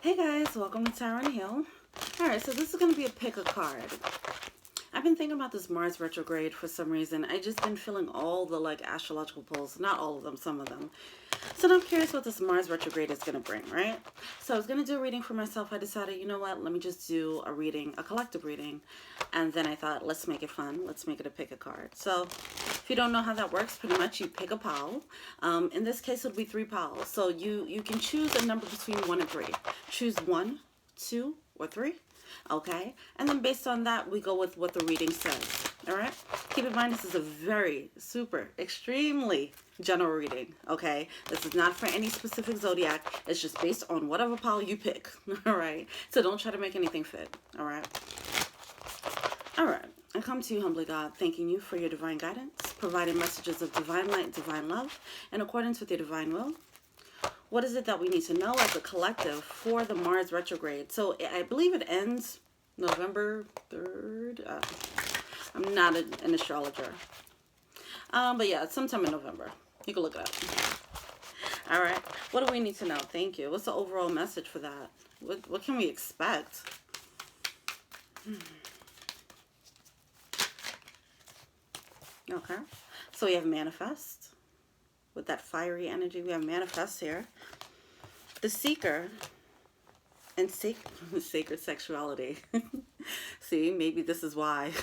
Hey guys, welcome to Tarot Hill. Alright, so this is going to be a pick a card. I've been thinking about this Mars retrograde for some reason. I just been feeling all the astrological poles, not all of them, some of them. So I'm curious what this Mars retrograde is going to bring, right? So I was going to do a reading for myself. I decided, you know what, let me just do a reading, a collective reading. And then I thought, let's make it fun. Let's make it a pick a card. So if you don't know how that works, pretty much you pick a pile. In this case, it'll be 3 piles. So you can choose a number between 1 and 3. Choose 1, 2, or 3. Okay, and then based on that, we go with what the reading says. All right, keep in mind this is a very extremely general reading. Okay, this is not for any specific zodiac. It's just based on whatever pile you pick. All right, so don't try to make anything fit. All right. I come to you humbly, God, thanking you for your divine guidance, providing messages of divine light, divine love, in accordance with your divine will. What is it that we need to know as a collective for the Mars retrograde? So I believe it ends November 3rd. I'm not an astrologer. But yeah, it's sometime in November. You can look it up. All right. What do we need to know? Thank you. What's the overall message for that? What can we expect? Okay. So we have manifest. With that fiery energy, we have manifest here. The seeker and sacred sexuality. See, maybe this is why.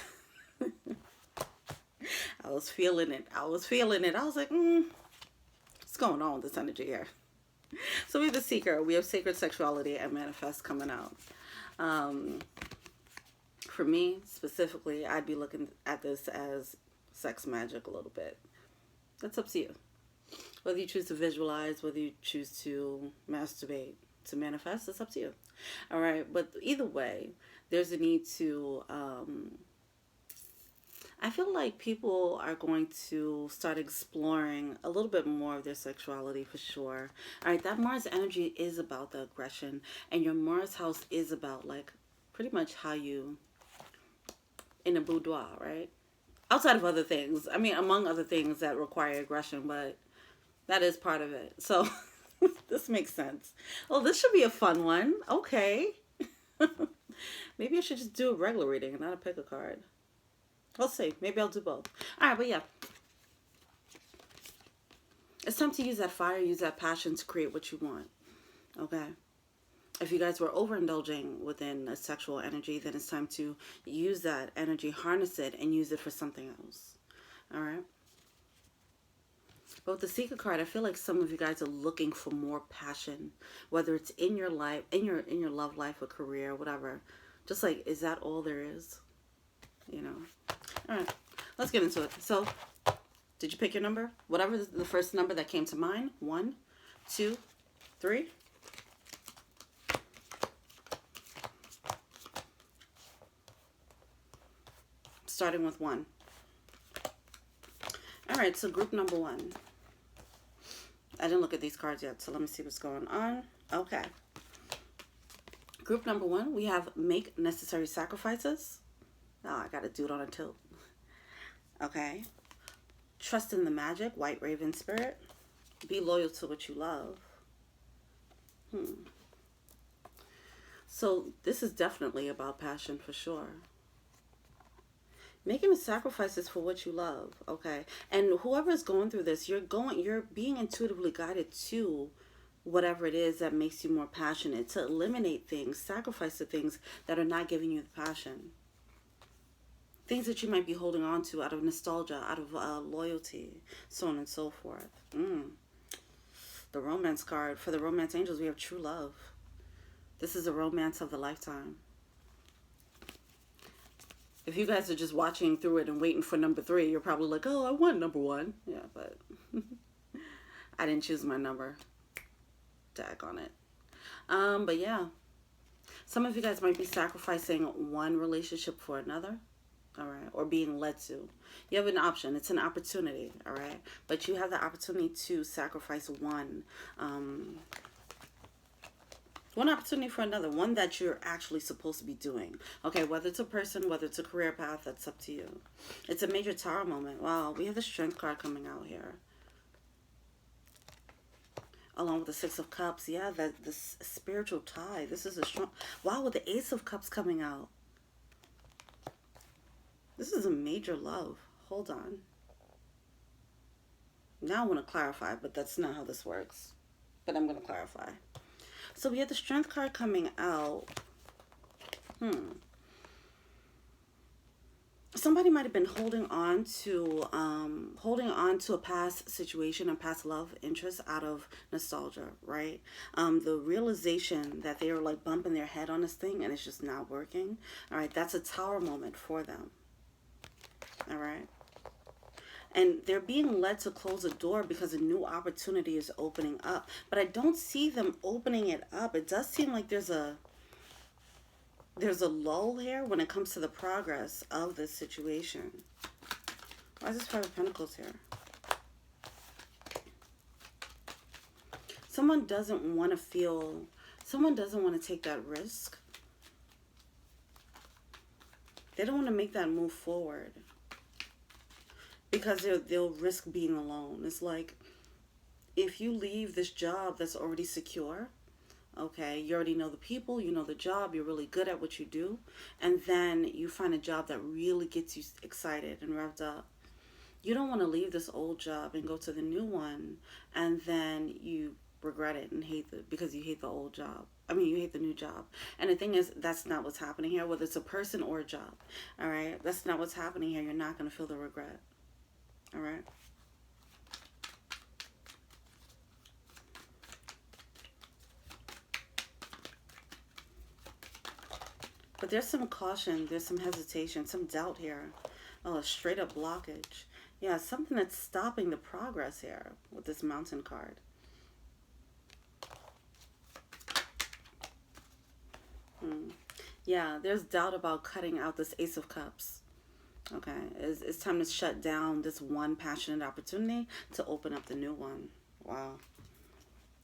I was feeling it. I was like, what's going on with this energy here? So we have the seeker. We have sacred sexuality and manifest coming out. For me, specifically, I'd be looking at this as sex magic a little bit. That's up to you. Whether you choose to visualize, whether you choose to masturbate, to manifest, it's up to you. All right, but either way, there's a need to, I feel like people are going to start exploring a little bit more of their sexuality for sure. All right, that Mars energy is about the aggression, and your Mars house is about pretty much how you, in a boudoir, right? Outside of other things, I mean, among other things that require aggression, but that is part of it. So this makes sense. Oh, this should be a fun one. Okay. Maybe I should just do a regular reading and not a pick a card. We'll see. Maybe I'll do both. All right, but yeah. It's time to use that fire, use that passion to create what you want. Okay. If you guys were overindulging within a sexual energy, then it's time to use that energy, harness it, and use it for something else. All right. But with the Seeker card, I feel like some of you guys are looking for more passion, whether it's in your life, in your love life or career, whatever. Just is that all there is? You know. All right, let's get into it. So, did you pick your number? Whatever the first number that came to mind. 1, 2, 3. Starting with 1. All right, so group number 1. I didn't look at these cards yet, so let me see what's going on. Okay. Group number 1, we have make necessary sacrifices. Oh, I got to do it on a tilt. Okay. Trust in the magic, white raven spirit. Be loyal to what you love. So this is definitely about passion for sure. Making the sacrifices for what you love, okay? And whoever is going through this, you're being intuitively guided to whatever it is that makes you more passionate, to eliminate things, sacrifice the things that are not giving you the passion. Things that you might be holding on to out of nostalgia, out of loyalty, so on and so forth. The romance card. For the romance angels, we have true love. This is a romance of the lifetime. If you guys are just watching through it and waiting for number 3, you're probably like, oh, I want number 1. Yeah, but I didn't choose my number. Tag on it. But yeah. Some of you guys might be sacrificing one relationship for another. All right. Or being led to. You have an option. It's an opportunity. All right. But you have the opportunity to sacrifice one opportunity for another, one that you're actually supposed to be doing. Okay, whether it's a person, whether it's a career path, that's up to you. It's a major tower moment. Wow, we have the strength card coming out here. along with the Six of Cups. Yeah, that this spiritual tie. This is a strong... Wow, with the Ace of Cups coming out. This is a major love. Hold on. Now I want to clarify, but that's not how this works. But I'm going to clarify. So we had the Strength card coming out. Somebody might have been holding on to a past situation, a past love interest out of nostalgia, right? The realization that they were like bumping their head on this thing and it's just not working. All right, that's a Tower moment for them. All right. And they're being led to close a door because a new opportunity is opening up. But I don't see them opening it up. It does seem like there's a lull here when it comes to the progress of this situation. Why is this Five of Pentacles here? Someone doesn't want to take that risk. They don't want to make that move forward because they'll risk being alone. It's like, if you leave this job that's already secure, okay, you already know the people, you know the job, you're really good at what you do, and then you find a job that really gets you excited and revved up. You don't want to leave this old job and go to the new one, and then you regret it and because you hate the old job. I mean, you hate the new job. And the thing is, that's not what's happening here, whether it's a person or a job. All right, that's not what's happening here. You're not going to feel the regret. All right. But there's some caution, there's some hesitation, some doubt here. Oh, a straight up blockage. Yeah, something that's stopping the progress here with this Mountain card. Yeah, there's doubt about cutting out this Ace of Cups. Okay, it's time to shut down this one passionate opportunity to open up the new one. Wow.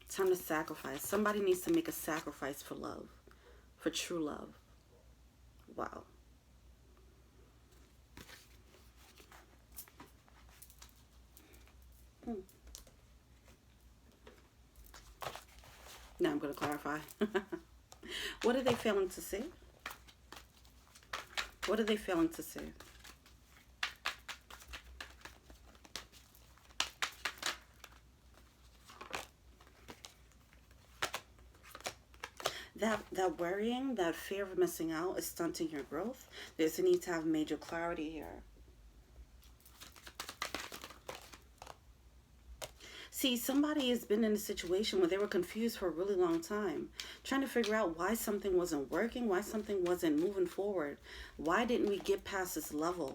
It's time to sacrifice. Somebody needs to make a sacrifice for love, for true love. Wow. Now I'm going to clarify. What are they failing to see? What are they failing to see? That worrying, that fear of missing out is stunting your growth. There's a need to have major clarity here. See, somebody has been in a situation where they were confused for a really long time, trying to figure out why something wasn't working, why something wasn't moving forward. Why didn't we get past this level?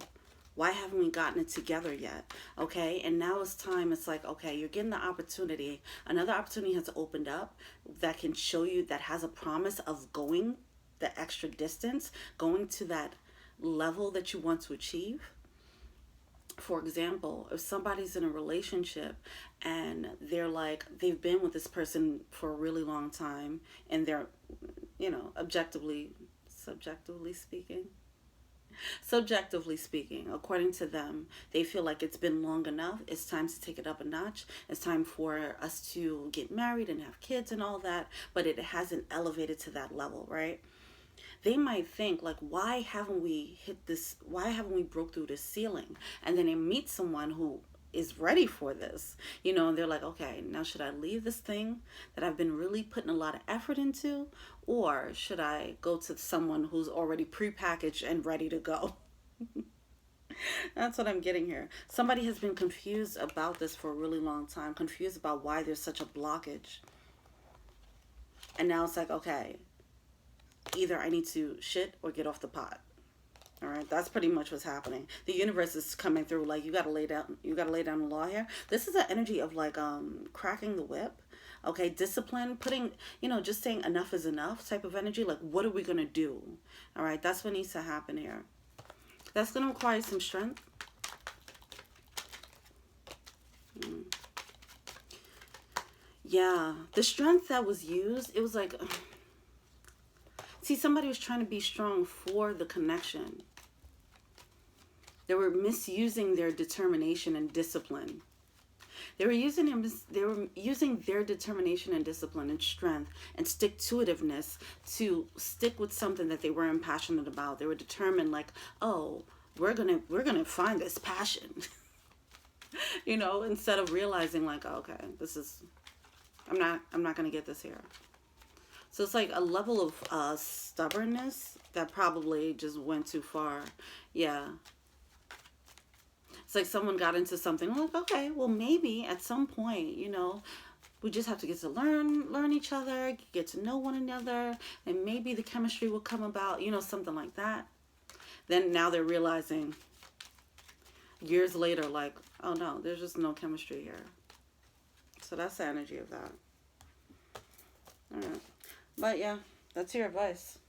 Why haven't we gotten it together yet? Okay, and now it's time. It's like, okay, you're getting the opportunity. Another opportunity has opened up that can show you, that has a promise of going the extra distance, going to that level that you want to achieve. For example, if somebody's in a relationship and they're like, they've been with this person for a really long time and they're, you know, subjectively speaking, according to them, they feel like it's been long enough. It's time to take it up a notch. It's time for us to get married and have kids and all that, but it hasn't elevated to that level, right? They might think like, why haven't we hit this? Why haven't we broke through this ceiling? And then they meet someone who is ready for this, you know, and they're like, okay, now should I leave this thing that I've been really putting a lot of effort into, or should I go to someone who's already prepackaged and ready to go? That's what I'm getting here. Somebody has been confused about this for a really long time, confused about why there's such a blockage. And now it's like, okay, either I need to shit or get off the pot. All right, that's pretty much what's happening. The universe is coming through like, you got to lay down the law here. This is an energy of like cracking the whip. Okay, discipline, putting, you know, just saying enough is enough type of energy. Like, what are we going to do? All right, that's what needs to happen here. That's going to require some strength. Yeah, the strength that was used, it was like, see, somebody was trying to be strong for the connection. They were misusing their determination and discipline. They were using their determination and discipline and strength and stick-to-itiveness to stick with something that they weren't passionate about. They were determined, like, oh, we're gonna find this passion. You know, instead of realizing like, oh, okay, this is, I'm not gonna get this here. So it's like a level of stubbornness that probably just went too far. Yeah. It's like someone got into something, like, okay, well, maybe at some point, you know, we just have to get to learn each other, get to know one another, and maybe the chemistry will come about, you know, something like that. Then now they're realizing years later, like, oh no, there's just no chemistry here. So that's the energy of that. All right. But yeah, that's your advice.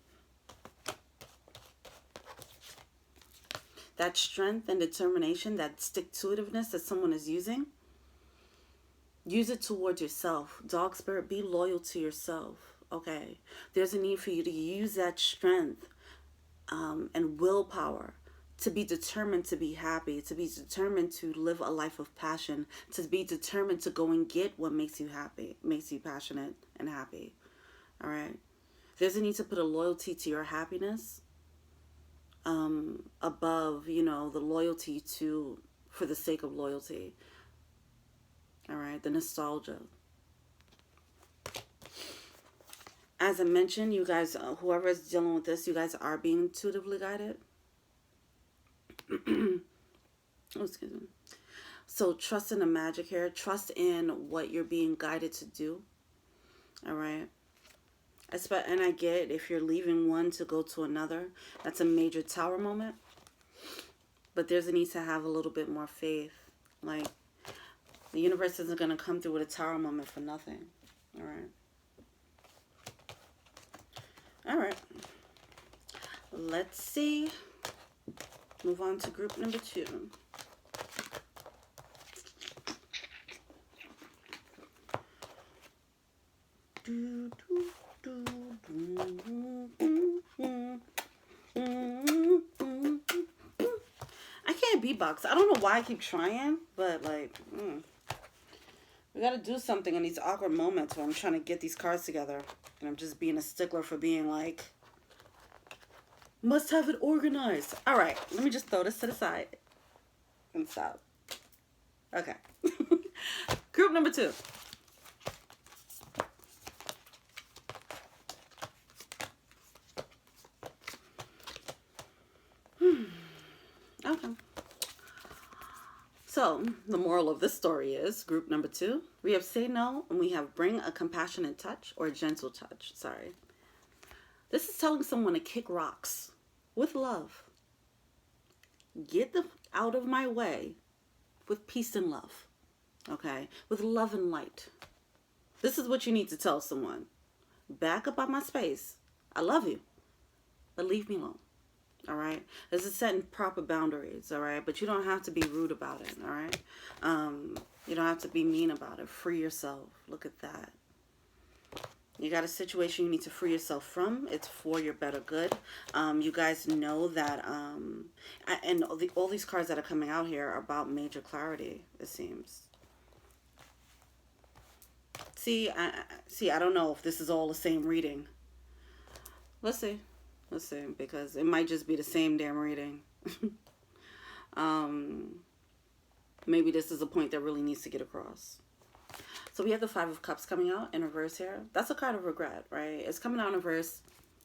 That strength and determination, that stick-to-itiveness that someone is using, use it towards yourself. Dog spirit, be loyal to yourself. Okay? There's a need for you to use that strength and willpower to be determined to be happy, to be determined to live a life of passion, to be determined to go and get what makes you happy, makes you passionate and happy. All right? There's a need to put a loyalty to your happiness above, you know, the loyalty to, for the sake of loyalty. All right? The nostalgia. As I mentioned, you guys, whoever is dealing with this, you guys are being intuitively guided. Oh, excuse me. So trust in the magic here. Trust in what you're being guided to do. All right? And I get if you're leaving one to go to another, that's a major tower moment. But there's a need to have a little bit more faith. Like, the universe isn't going to come through with a tower moment for nothing. All right? All right. Let's see. Move on to group number 2. I can't beatbox. I don't know why I keep trying, but like, we gotta do something in these awkward moments when I'm trying to get these cards together. And I'm just being a stickler for being like, must have it organized. All right, let me just throw this to the side and stop. Okay. Group number 2. Okay. So, the moral of this story is, group number 2, we have say no, and we have bring a compassionate touch, or a gentle touch, sorry. This is telling someone to kick rocks with love. Get them out of my way with peace and love, okay? With love and light. This is what you need to tell someone. Back up out my space. I love you, but leave me alone. All right. This is setting proper boundaries. All right. But you don't have to be rude about it. All right. You don't have to be mean about it. Free yourself. Look at that. You got a situation you need to free yourself from. It's for your better good. You guys know that, and all these cards that are coming out here are about major clarity, it seems. See, I don't know if this is all the same reading. Let's see. Let's see, because it might just be the same damn reading. Maybe this is a point that really needs to get across. So we have the 5 of Cups coming out in reverse here. That's a card of regret, right? It's coming out in reverse.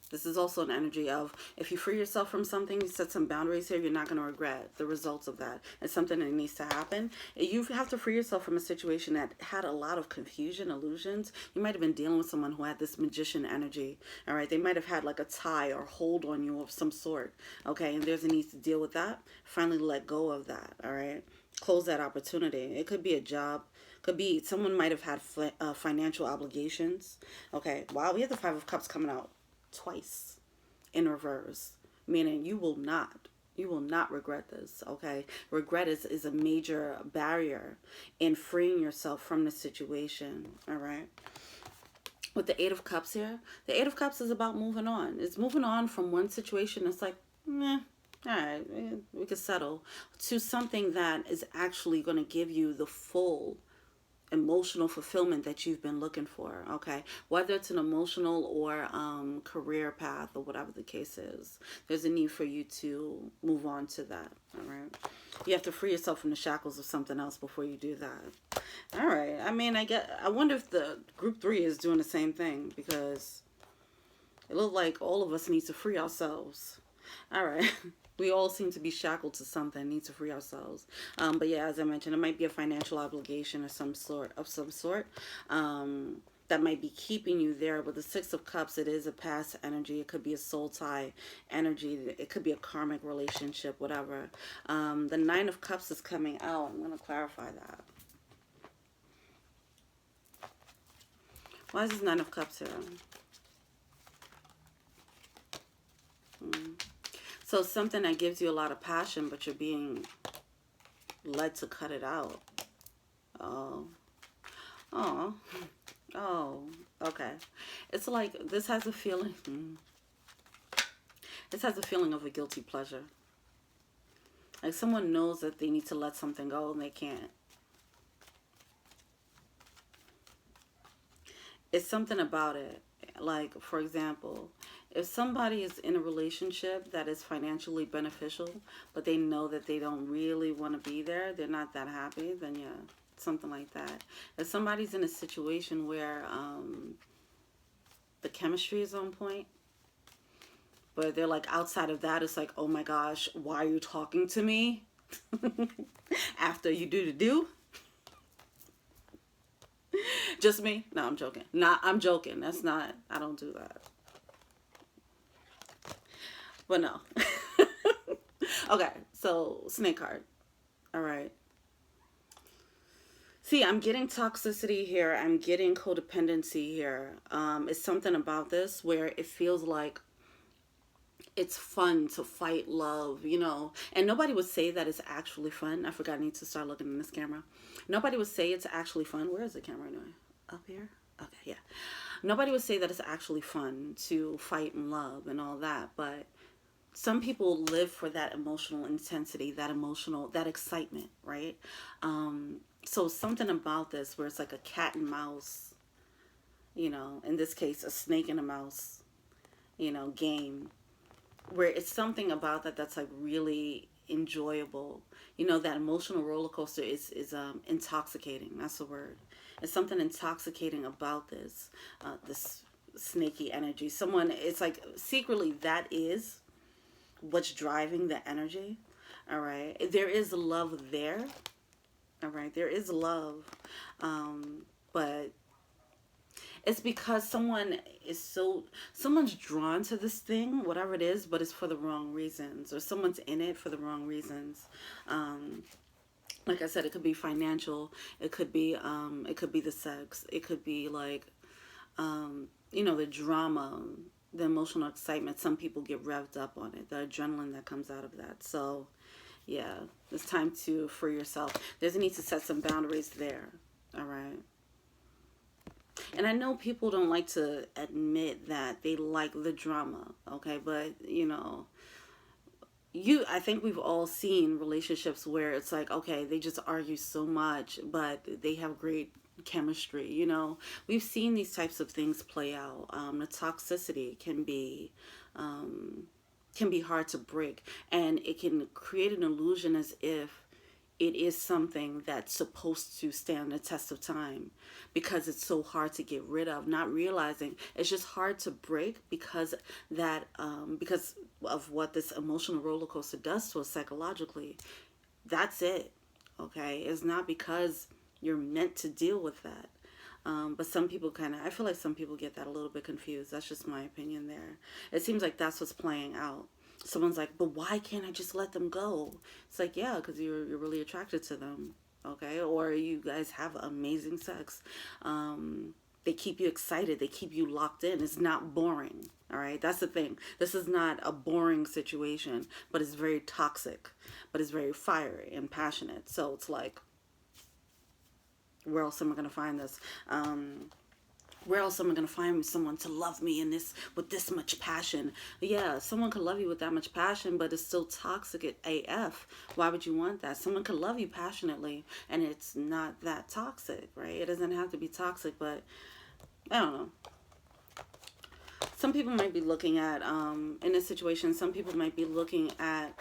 This is also an energy of, if you free yourself from something, you set some boundaries here, you're not going to regret the results of that. It's something that needs to happen. You have to free yourself from a situation that had a lot of confusion, illusions. You might have been dealing with someone who had this magician energy, all right? They might have had like a tie or hold on you of some sort, okay? And there's a need to deal with that. Finally let go of that, all right? Close that opportunity. It could be a job. Could be someone might have had financial obligations, okay? Wow, we have the 5 of Cups coming out twice in reverse, meaning you will not regret this, okay? Regret is a major barrier in freeing yourself from the situation, all right? With the 8 of Cups here, the 8 of Cups is about moving on. It's moving on from one situation. It's like, meh, all right, we could settle, to something that is actually going to give you the full emotional fulfillment that you've been looking for, okay? Whether it's an emotional or career path or whatever the case is, there's a need for you to move on to that, all right? You have to free yourself from the shackles of something else before you do that. All right. I mean, I wonder if the group 3 is doing the same thing, because it looks like all of us need to free ourselves. All right. We all seem to be shackled to something, need to free ourselves. But yeah, as I mentioned, it might be a financial obligation of some sort. That might be keeping you there. But the Six of Cups, it is a past energy. It could be a soul tie energy. It could be a karmic relationship, whatever. The Nine of Cups is coming out. I'm going to clarify that. Why is this Nine of Cups here? So something that gives you a lot of passion, but you're being led to cut it out. Oh. Oh. Oh. Okay. It's like this has a feeling. This has a feeling of a guilty pleasure. Like someone knows that they need to let something go and they can't. It's something about it. Like, for example, if somebody is in a relationship that is financially beneficial, but they know that they don't really want to be there, they're not that happy, then yeah, something like that. If somebody's in a situation where the chemistry is on point, but they're like outside of that, it's like, oh my gosh, why are you talking to me after you do the do? Just me? No, I'm joking. I'm joking. That's not, I don't do that. But no. Okay, so snake card. All right. See, I'm getting toxicity here. I'm getting codependency here. It's something about this where it feels like it's fun to fight love, you know. And nobody would say that it's actually fun. I forgot I need to start looking in this camera. Nobody would say it's actually fun. Where is the camera anyway? Up here? Okay, yeah. Nobody would say that it's actually fun to fight and love and all that, but some people live for that emotional intensity, that excitement, right? So something about this where it's like a cat and mouse, you know, in this case, a snake and a mouse, you know, game, where it's something about that that's like really enjoyable. You know, that emotional roller coaster is intoxicating. That's the word. It's something intoxicating about this, this snaky energy. It's like secretly that is what's driving the energy. All right. There is love there. All right. There is love. But it's because someone's drawn to this thing, whatever it is, but it's for the wrong reasons, or someone's in it for the wrong reasons. Like I said, it could be financial. It could be the sex. It could be like, you know, the drama, the emotional excitement. Some people get revved up on it, the adrenaline that comes out of that. So yeah, it's time to free yourself. There's a need to set some boundaries there. All right. And I know people don't like to admit that they like the drama, okay? But, you know, I think we've all seen relationships where it's like, okay, they just argue so much, but they have great chemistry, you know? We've seen these types of things play out. The toxicity can be hard to break, and it can create an illusion as if it is something that's supposed to stand the test of time because it's so hard to get rid of, not realizing it's just hard to break because of what this emotional roller coaster does to us psychologically. That's it. Okay. It's not because you're meant to deal with that. But some people I feel like some people get that a little bit confused. That's just my opinion there. It seems like that's what's playing out. Someone's like, but why can't I just let them go? It's like, yeah, because you're really attracted to them, okay? Or you guys have amazing sex. They keep you excited. They keep you locked in. It's not boring, all right? That's the thing. This is not a boring situation, but it's very toxic, but it's very fiery and passionate. So it's like, where else am I going to find this? Where else am I going to find someone to love me in this with this much passion? Yeah, someone could love you with that much passion, but it's still toxic at AF. Why would you want that? Someone could love you passionately and it's not that toxic, right? It doesn't have to be toxic, but I don't know. Some people might be looking at, in this situation, some people might be looking at,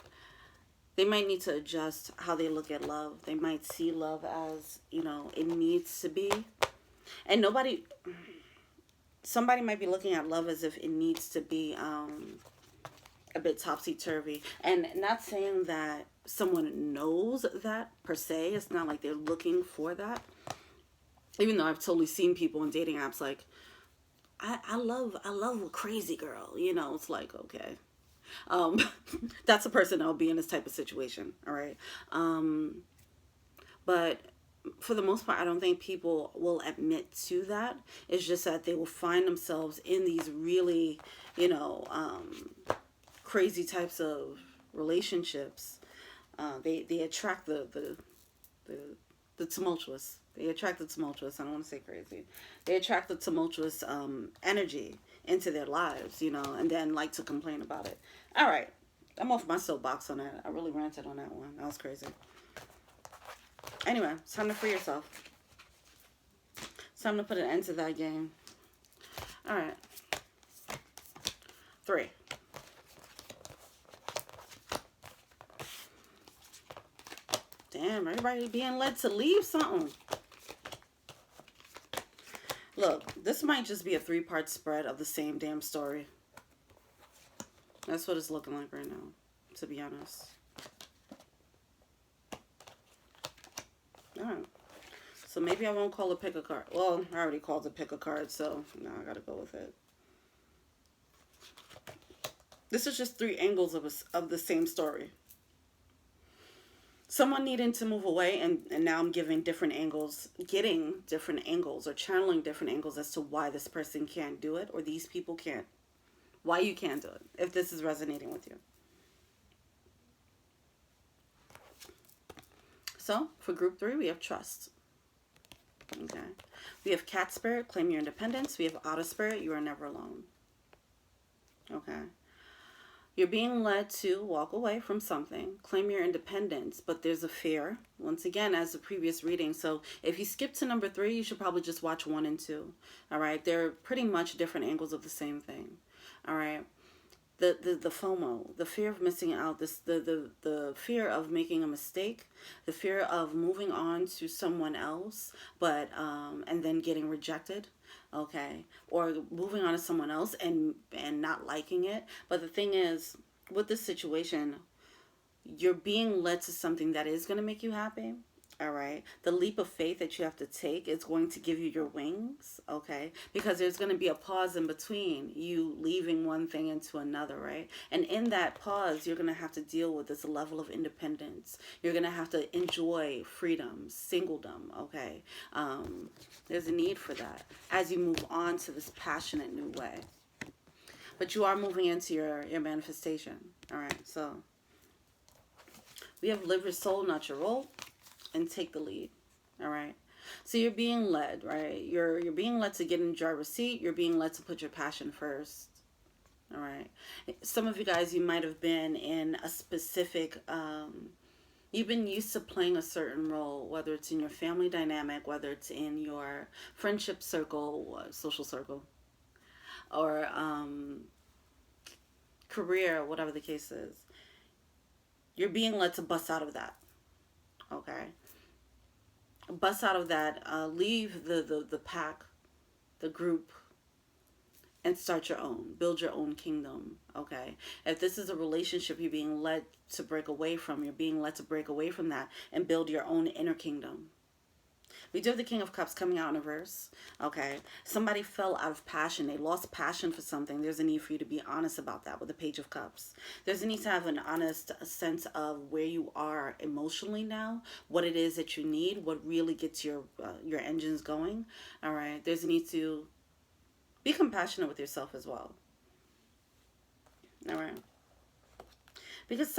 they might need to adjust how they look at love. They might see love as, you know, it needs to be. And somebody might be looking at love as if it needs to be a bit topsy-turvy. And not saying that someone knows that per se. It's not like they're looking for that. Even though I've totally seen people in dating apps like, I love a crazy girl. You know, it's like, okay. That's a person that'll be in this type of situation. All right. But for the most part, I don't think people will admit to that. It's just that they will find themselves in these really, you know, crazy types of relationships. They attract the tumultuous. They attract the tumultuous. I don't want to say crazy. They attract the tumultuous energy into their lives, you know, and then like to complain about it. All right. I'm off my soapbox on that. I really ranted on that one. That was crazy. Anyway, it's time to free yourself. It's time to put an end to that game. All right. 3. Damn, everybody being led to leave something. Look, this might just be a 3-part spread of the same damn story. That's what it's looking like right now, to be honest. Alright. So maybe I won't call it pick a card. Well, I already called it pick a card, so now I gotta go with it. This is just 3 angles of the same story. Someone needing to move away, and now I'm giving different angles, getting different angles or channeling different angles as to why this person can't do it or these people can't. Why you can't do it, if this is resonating with you. So, for group 3, we have trust. Okay. We have cat spirit, claim your independence. We have otter spirit, you are never alone. Okay. You're being led to walk away from something, claim your independence, but there's a fear. Once again, as the previous reading. So if you skip to number 3, you should probably just watch 1 and 2. All right. They're pretty much different angles of the same thing. All right. The FOMO, the fear of missing out, the fear of making a mistake, the fear of moving on to someone else, but and then getting rejected, okay, or moving on to someone else and not liking it. But the thing is, with this situation, you're being led to something that is going to make you happy. All right. The leap of faith that you have to take is going to give you your wings. Okay. Because there's going to be a pause in between you leaving one thing into another. Right. And in that pause, you're going to have to deal with this level of independence. You're going to have to enjoy freedom, singledom. Okay. There's a need for that as you move on to this passionate new way. But you are moving into your manifestation. All right. So we have live your soul, not your role. And take the lead. All right. So you're being led, right? You're being led to get in the driver's seat. You're being led to put your passion first. All right. Some of you guys, you might have been in a specific, you've been used to playing a certain role, whether it's in your family dynamic, whether it's in your friendship circle, social circle, or career, whatever the case is. You're being led to bust out of that. Okay. Bust out of that, leave the pack, the group, and start your own. Build your own kingdom, okay? If this is a relationship you're being led to break away from, you're being led to break away from that and build your own inner kingdom. We do have the King of Cups coming out in reverse, okay? Somebody fell out of passion. They lost passion for something. There's a need for you to be honest about that with the Page of Cups. There's a need to have an honest sense of where you are emotionally now, what it is that you need, what really gets your engines going, all right? There's a need to be compassionate with yourself as well, all right? Because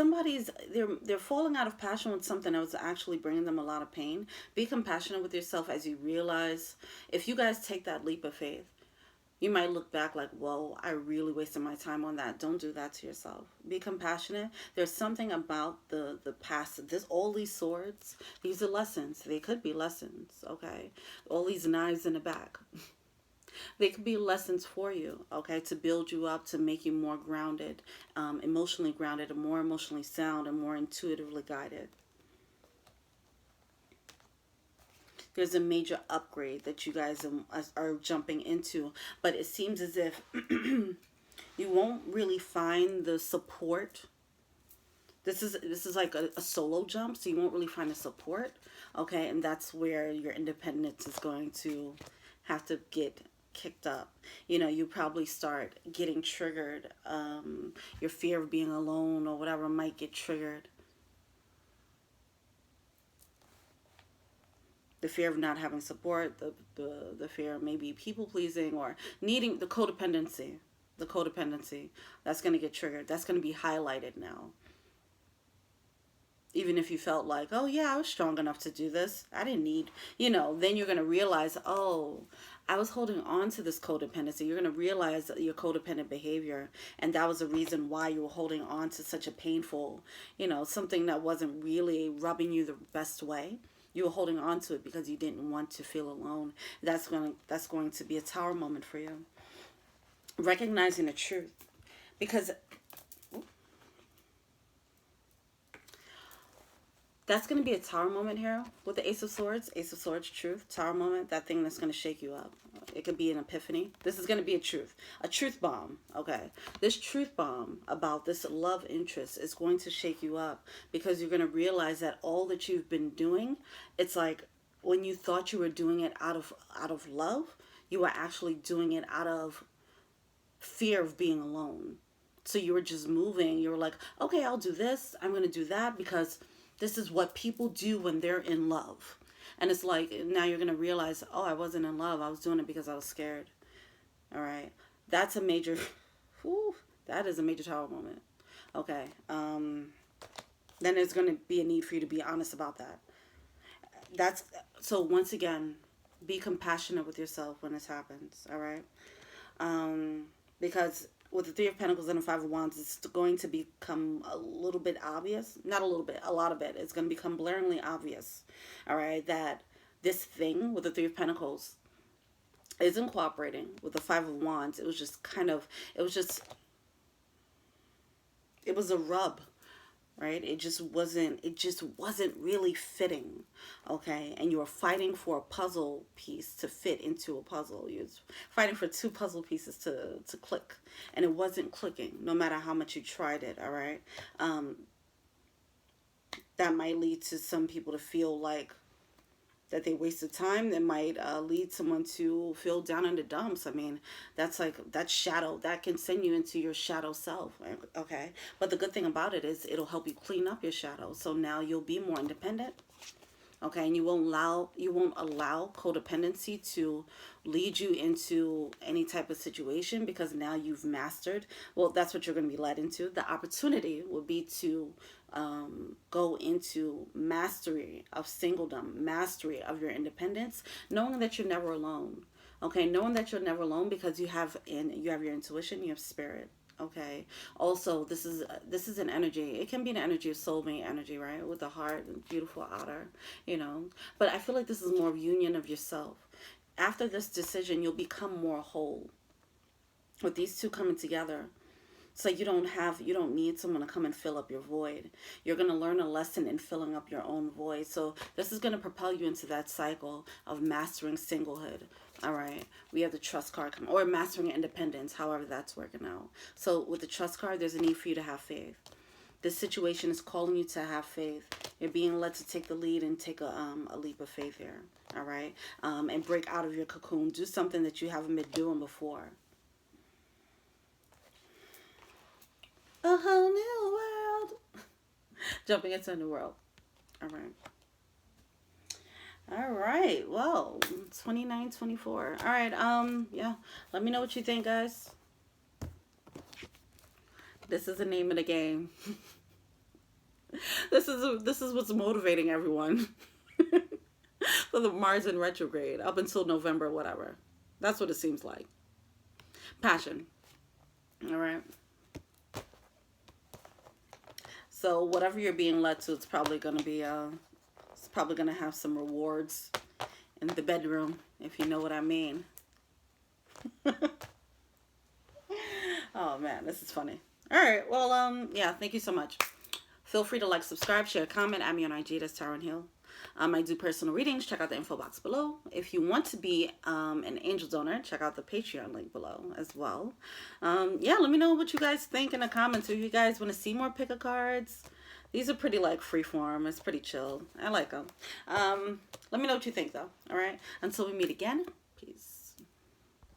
they're falling out of passion with something that was actually bringing them a lot of pain. Be compassionate with yourself as you realize, if you guys take that leap of faith, you might look back like, whoa, I really wasted my time on that. Don't do that to yourself. Be compassionate. There's something about the past. All these swords, these are lessons. They could be lessons, okay? All these knives in the back. They could be lessons for you, okay, to build you up, to make you more grounded, emotionally grounded, and more emotionally sound, and more intuitively guided. There's a major upgrade that you guys are jumping into, but it seems as if you won't really find the support. This is like a solo jump, so you won't really find the support, okay, and that's where your independence is going to have to get kicked up. You know, you probably start getting triggered. Your fear of being alone or whatever might get triggered. The fear of not having support, the fear of maybe people pleasing or needing the codependency. The codependency. That's going to get triggered. That's going to be highlighted now. Even if you felt like, oh yeah, I was strong enough to do this. I didn't need, you know, then you're going to realize, oh, I was holding on to this codependency. You're going to realize your codependent behavior. And that was the reason why you were holding on to such a painful, you know, something that wasn't really rubbing you the best way. You were holding on to it because you didn't want to feel alone. That's going to be a tower moment for you. Recognizing the truth. Because that's going to be a tower moment here with the Ace of Swords. Ace of Swords, truth, tower moment, that thing that's going to shake you up. It could be an epiphany. This is going to be a truth bomb, okay? This truth bomb about this love interest is going to shake you up because you're going to realize that all that you've been doing, it's like when you thought you were doing it out of love, you were actually doing it out of fear of being alone. So you were just moving. You were like, okay, I'll do this. I'm going to do that because this is what people do when they're in love. And it's like, now you're going to realize, oh, I wasn't in love. I was doing it because I was scared. All right. That's a major, whew, that is a major tower moment. Okay. Then there's going to be a need for you to be honest about that. So once again, be compassionate with yourself when this happens. All right. Because with the Three of Pentacles and the Five of Wands, it's going to become a little bit obvious. Not a little bit, a lot of it. It's going to become blaringly obvious, all right, that this thing with the Three of Pentacles isn't cooperating. With the Five of Wands, it was just kind of, it was a rub, right? It just wasn't really fitting, okay? And you were fighting for a puzzle piece to fit into a puzzle. You was fighting for two puzzle pieces to click, and it wasn't clicking, no matter how much you tried it, all right? That might lead to some people to feel like that they wasted time. That might lead someone to feel down in the dumps. I mean, that's shadow. That can send you into your shadow self, okay? But the good thing about it is it'll help you clean up your shadow. So now you'll be more independent, okay? And you won't allow codependency to lead you into any type of situation because now you've mastered. Well, that's what you're going to be led into. The opportunity will be to go into mastery of singledom, mastery of your independence, knowing that you're never alone. Okay, knowing that you're never alone because you have your intuition, you have spirit. Okay. Also, this is an energy. It can be an energy of soulmate energy, right? With the heart and beautiful outer, you know. But I feel like this is more of union of yourself. After this decision, you'll become more whole. With these two coming together, so you don't need someone to come and fill up your void. You're going to learn a lesson in filling up your own void. So this is going to propel you into that cycle of mastering singlehood. All right. We have the trust card or mastering independence, however that's working out. So with the trust card, there's a need for you to have faith. This situation is calling you to have faith. You're being led to take the lead and take a leap of faith here. All right. And break out of your cocoon. Do something that you haven't been doing before. A whole new world. Jumping into a new world. All right. All right. Well, 29, 24. All right. Yeah. Let me know what you think, guys. This is the name of the game. This is what's motivating everyone for the Mars in retrograde up until November, whatever. That's what it seems like. Passion. All right. So whatever you're being led to, it's probably gonna be it's probably gonna have some rewards in the bedroom, if you know what I mean. Oh man, this is funny. All right, well, yeah, thank you so much. Feel free to like, subscribe, share, comment, add me on IG. That's Taryn Hill. I do personal readings. Check out the info box below. If you want to be an angel donor, check out the Patreon link below as well. Yeah, let me know what you guys think in the comments. If you guys want to see more pick a cards, these are pretty like freeform. It's pretty chill. I like them. Let me know what you think though. All right. Until we meet again. Peace.